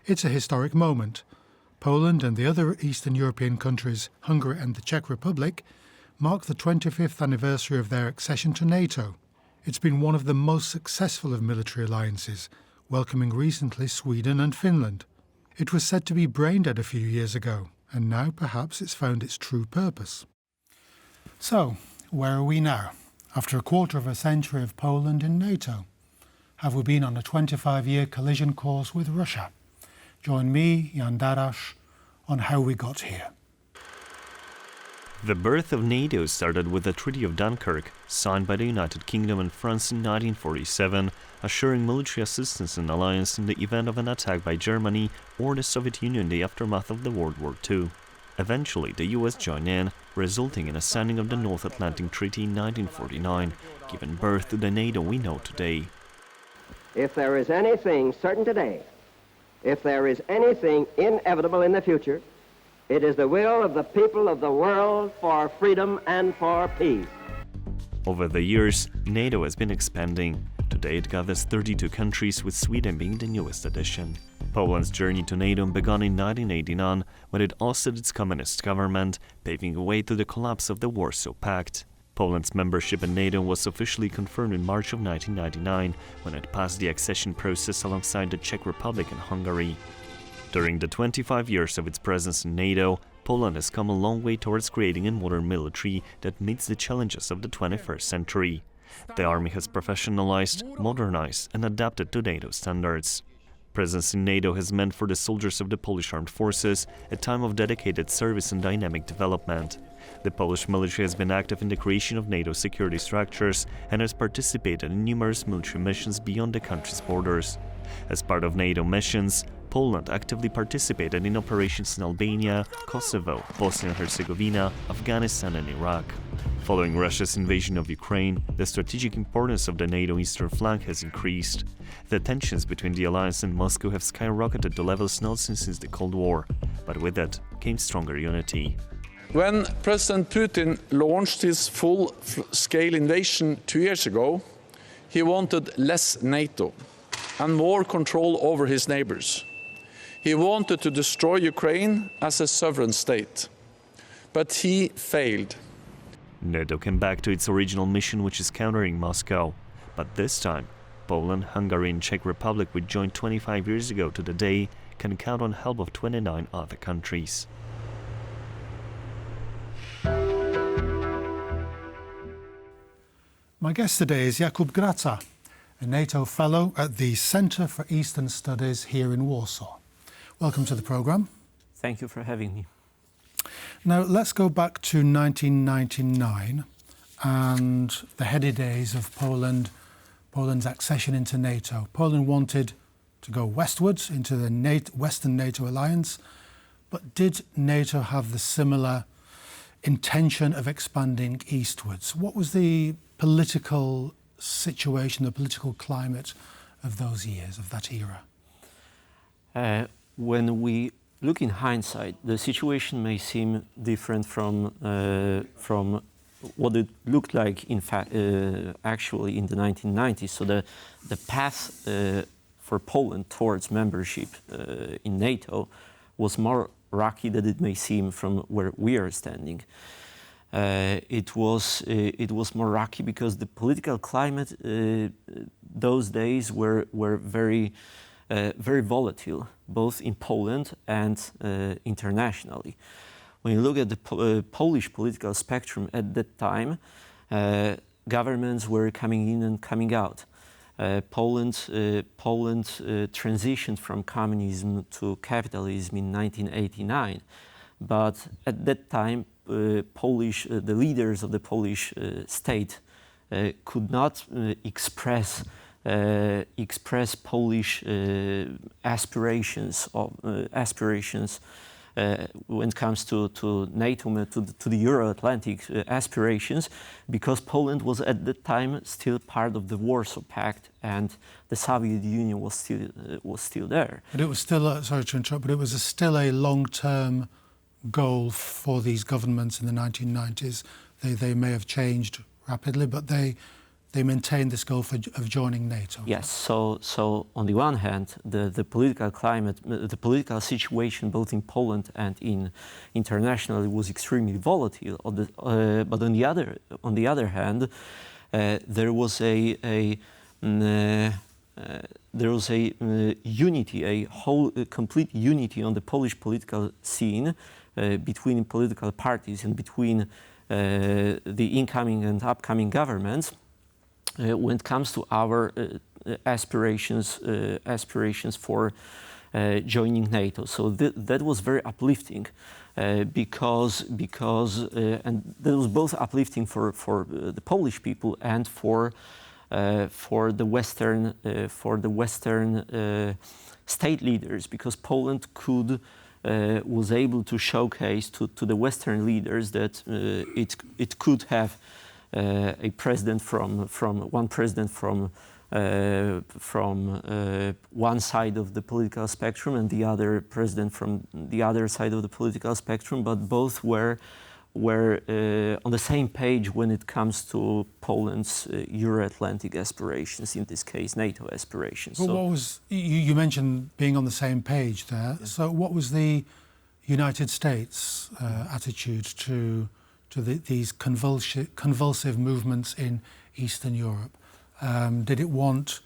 It's a historic moment. Poland and the other Eastern European countries, Hungary and the Czech Republic, mark the 25th anniversary of their accession to NATO. It's been one of the most successful of military alliances, welcoming recently Sweden and Finland. It was said to be brain dead a few years ago, and now perhaps it's found its true purpose. So, where are we now? After a quarter of a century of Poland in NATO, have we been on a 25-year collision course with Russia? Join me, Jan Darasz, on how we got here. The birth of NATO started with the Treaty of Dunkirk, signed by the United Kingdom and France in 1947, assuring military assistance and alliance in the event of an attack by Germany or the Soviet Union in the aftermath of the World War II. Eventually, the US joined in, resulting in a signing of the North Atlantic Treaty in 1949, giving birth to the NATO we know today. If there is anything certain today, if there is anything inevitable in the future, it is the will of the people of the world for freedom and for peace. Over the years, NATO has been expanding. Today it gathers 32 countries, with Sweden being the newest addition. Poland's journey to NATO began in 1989 when it ousted its communist government, paving the way to the collapse of the Warsaw Pact. Poland's membership in NATO was officially confirmed in March of 1999 when it passed the accession process alongside the Czech Republic and Hungary. During the 25 years of its presence in NATO, Poland has come a long way towards creating a modern military that meets the challenges of the 21st century. The army has professionalized, modernized, and adapted to NATO standards. Presence in NATO has meant for the soldiers of the Polish armed forces a time of dedicated service and dynamic development. The Polish military has been active in the creation of NATO security structures and has participated in numerous military missions beyond the country's borders. As part of NATO missions, Poland actively participated in operations in Albania, Kosovo, Bosnia and Herzegovina, Afghanistan and Iraq. Following Russia's invasion of Ukraine, the strategic importance of the NATO eastern flank has increased. The tensions between the alliance and Moscow have skyrocketed to levels not seen since the Cold War, but with it came stronger unity. When President Putin launched his full-scale invasion 2 years ago, he wanted less NATO and more control over his neighbors. He wanted to destroy Ukraine as a sovereign state, but he failed. NATO came back to its original mission, which is countering Moscow. But this time, Poland, Hungary and Czech Republic, which joined 25 years ago to the day, can count on help of 29 other countries. My guest today is Jakub Graca, a NATO Fellow at the Centre for Eastern Studies here in Warsaw. Welcome to the programme. Thank you for having me. Now, let's go back to 1999 and the heady days of Poland's accession into NATO. Poland wanted to go westwards into the Western NATO alliance, but did NATO have the similar intention of expanding eastwards? What was the political situation, the political climate of those years, of that era? When we look in hindsight, the situation may seem different from what it looked like in fact actually in the 1990s. So the path for Poland towards membership in NATO was more rocky than it may seem from where we are standing. It was more rocky because the political climate those days were very volatile, both in Poland and internationally. When you look at the Polish political spectrum at that time, governments were coming in and coming out. Poland transitioned from communism to capitalism in 1989, but at that time, the leaders of the Polish state could not express Polish aspirations when it comes to NATO, to the Euro-Atlantic aspirations, because Poland was at that time still part of the Warsaw Pact, and the Soviet Union was still there. But it was still, sorry to interrupt, but it was still a long-term goal for these governments in the 1990s. They may have changed rapidly, but they they maintained this goal of joining NATO. Yes. So on the one hand, the political climate, the political situation, both in Poland and internationally, was extremely volatile. But on the other hand, there was a unity, a complete unity on the Polish political scene between political parties and between the incoming and upcoming governments when it comes to our aspirations for joining NATO. So that was very uplifting because and that was both uplifting for the Polish people and for the Western state leaders, because Poland was able to showcase to the Western leaders that it could have a president from one side of the political spectrum and the other president from the other side of the political spectrum, but both were on the same page when it comes to Poland's Euro-Atlantic aspirations, in this case NATO aspirations. Well, what was, you mentioned being on the same page there. Yeah. So what was the United States attitude to these convulsive movements in Eastern Europe? Did it want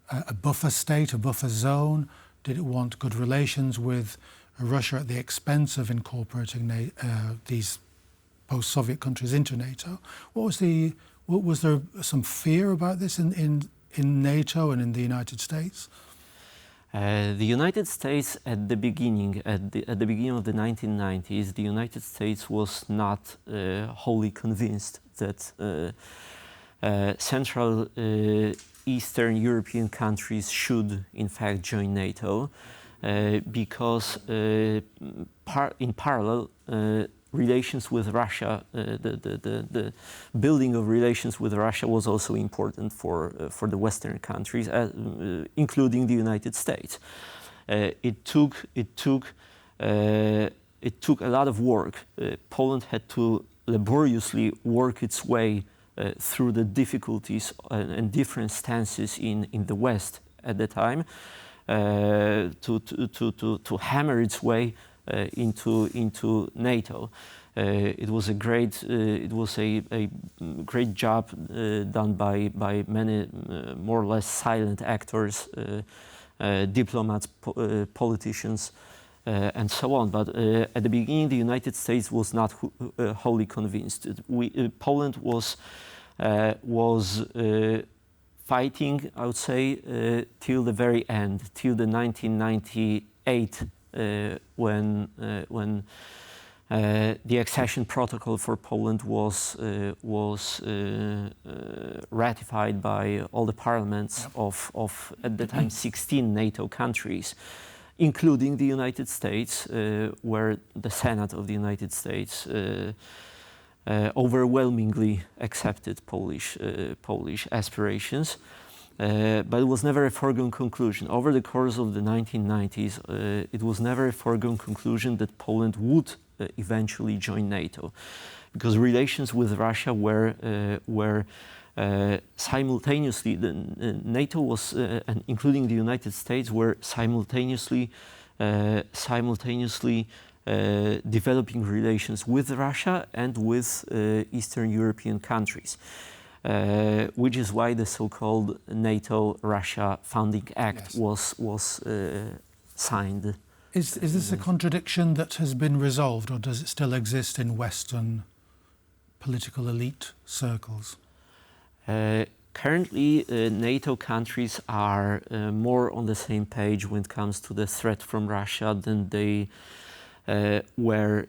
a buffer state, a buffer zone? Did it want good relations with Russia at the expense of incorporating these post-Soviet countries into NATO? Was there some fear about this in NATO and in the United States? The United States at the beginning of the 1990s, the United States was not wholly convinced that Central Eastern European countries should in fact join NATO, because in parallel relations with Russia, the building of relations with Russia was also important for the Western countries, including the United States. It took a lot of work. Poland had to laboriously work its way through the difficulties and different stances in the West at the time, to hammer its way into NATO. It was a great job done by many more or less silent actors, diplomats, politicians, and so on. But at the beginning, the United States was not wholly convinced. Poland was fighting, I would say, till the very end, till the 1998. When the accession protocol for Poland was ratified by all the parliaments of at the time 16 NATO countries, including the United States, where the Senate of the United States overwhelmingly accepted Polish aspirations. But it was never a foregone conclusion. Over the course of the 1990s, it was never a foregone conclusion that Poland would eventually join NATO, because relations with Russia were simultaneously, NATO was, and including the United States, were simultaneously developing relations with Russia and with Eastern European countries. Which is why the so-called NATO-Russia Founding Act was signed. Is this a contradiction that has been resolved, or does it still exist in Western political elite circles? Currently, NATO countries are more on the same page when it comes to the threat from Russia than they were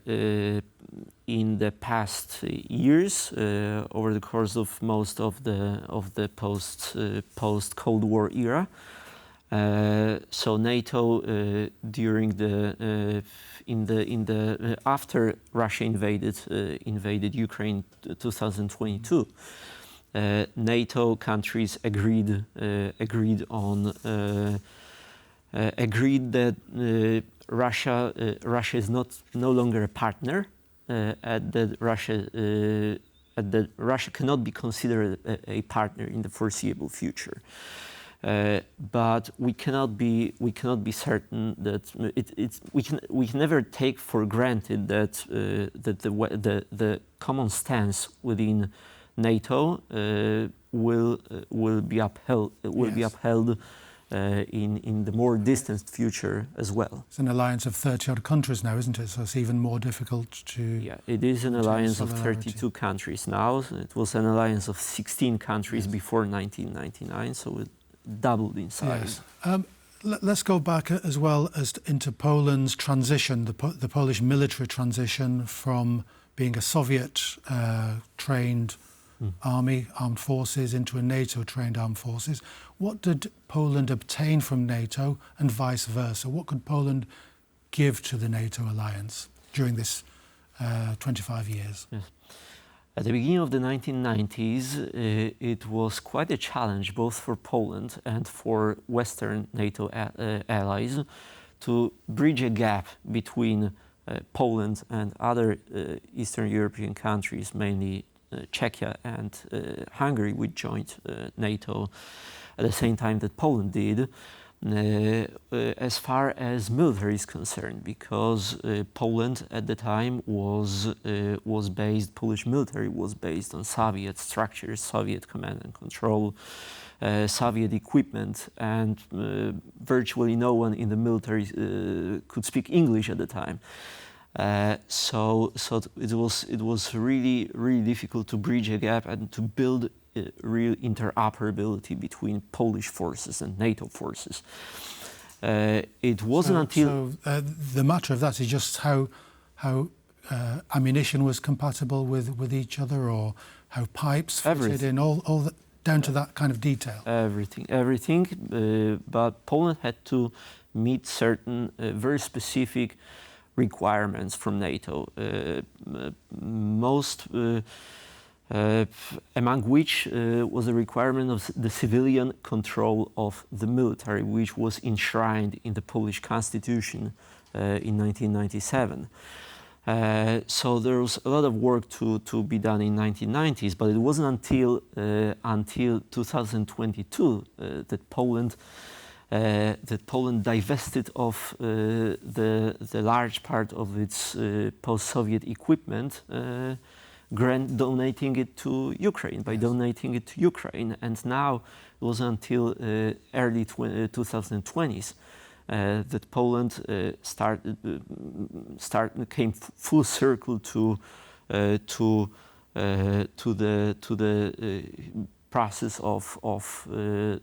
in the past years, over the course of most of the post Cold War era. So NATO during after Russia invaded Ukraine 2022, NATO countries agreed that Russia is no longer a partner, that Russia that Russia cannot be considered a partner in the foreseeable future. But we cannot be certain that we can never take for granted that the common stance within NATO will be upheld in the more distant future as well. It's an alliance of 30-odd countries now, isn't it? So it's even more difficult to... Yeah, it is an alliance of 32 countries now. It was an alliance of 16 countries before 1999, so it doubled in size. Yes. Let's go back as well as into Poland's transition, the Polish military transition from being a Soviet-trained armed forces into a NATO-trained armed forces. What did Poland obtain from NATO and vice versa? What could Poland give to the NATO alliance during this 25 years? Yes. At the beginning of the 1990s, it was quite a challenge both for Poland and for Western NATO allies to bridge a gap between Poland and other Eastern European countries, mainly Czechia and Hungary, which joined NATO at the same time that Poland did, as far as military is concerned, because Poland at the time Polish military was based on Soviet structures, Soviet command and control, Soviet equipment, and virtually no one in the military could speak English at the time. So it was really difficult to bridge a gap and to build real interoperability between Polish forces and NATO forces. It wasn't until the matter of that is just how ammunition was compatible with each other, or how pipes fitted in, all that, down to that kind of detail. Everything. But Poland had to meet certain very specific requirements from NATO, most among which was a requirement of the civilian control of the military, which was enshrined in the Polish constitution in 1997. So there was a lot of work to be done in 1990s, but it wasn't until 2022 that Poland divested of the large part of its post-Soviet equipment, donating it to Ukraine, and now it was until early 2020s that Poland came full circle to the process of the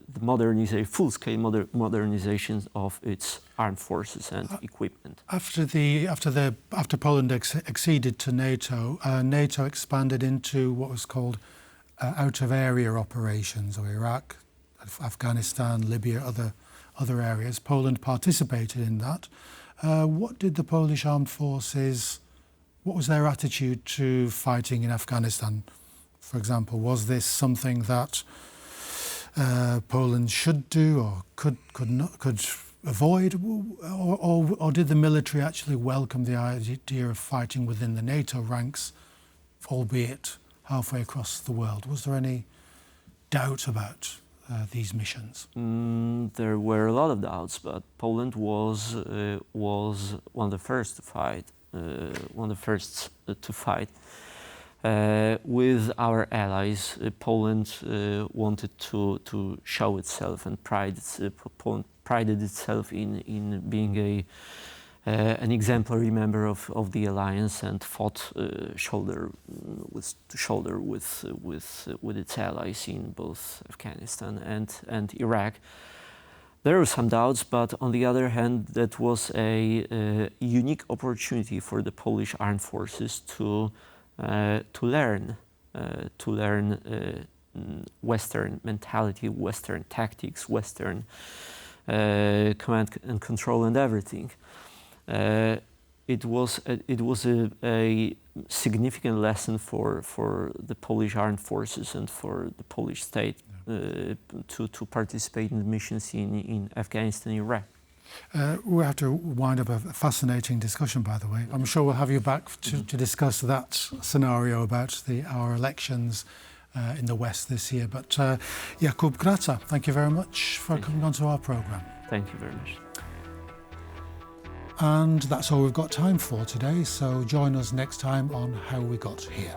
full-scale modernization of its armed forces and equipment. After Poland acceded to NATO, NATO expanded into what was called out-of-area operations, or Iraq, Afghanistan, Libya, other areas. Poland participated in that. What did the Polish armed forces? What was their attitude to fighting in Afghanistan? For example, was this something that Poland should do or could avoid, or did the military actually welcome the idea of fighting within the NATO ranks, albeit halfway across the world? Was there any doubt about these missions? There were a lot of doubts, but Poland was one of the first to fight. With our allies, Poland wanted to show itself and prided itself in being an exemplary member of the alliance, and fought shoulder to shoulder with its allies in both Afghanistan and Iraq. There were some doubts, but on the other hand, that was a unique opportunity for the Polish armed forces to learn Western mentality, Western tactics, Western command and control and everything. It was a significant lesson for the Polish armed forces and for the Polish state to participate in the missions in Afghanistan and Iraq. We have to wind up a fascinating discussion, by the way. I'm sure we'll have you back to discuss that scenario about our elections in the West this year. But Jakub Graca, thank you very much for coming onto our programme. Thank you very much. And that's all we've got time for today, so join us next time on How We Got Here.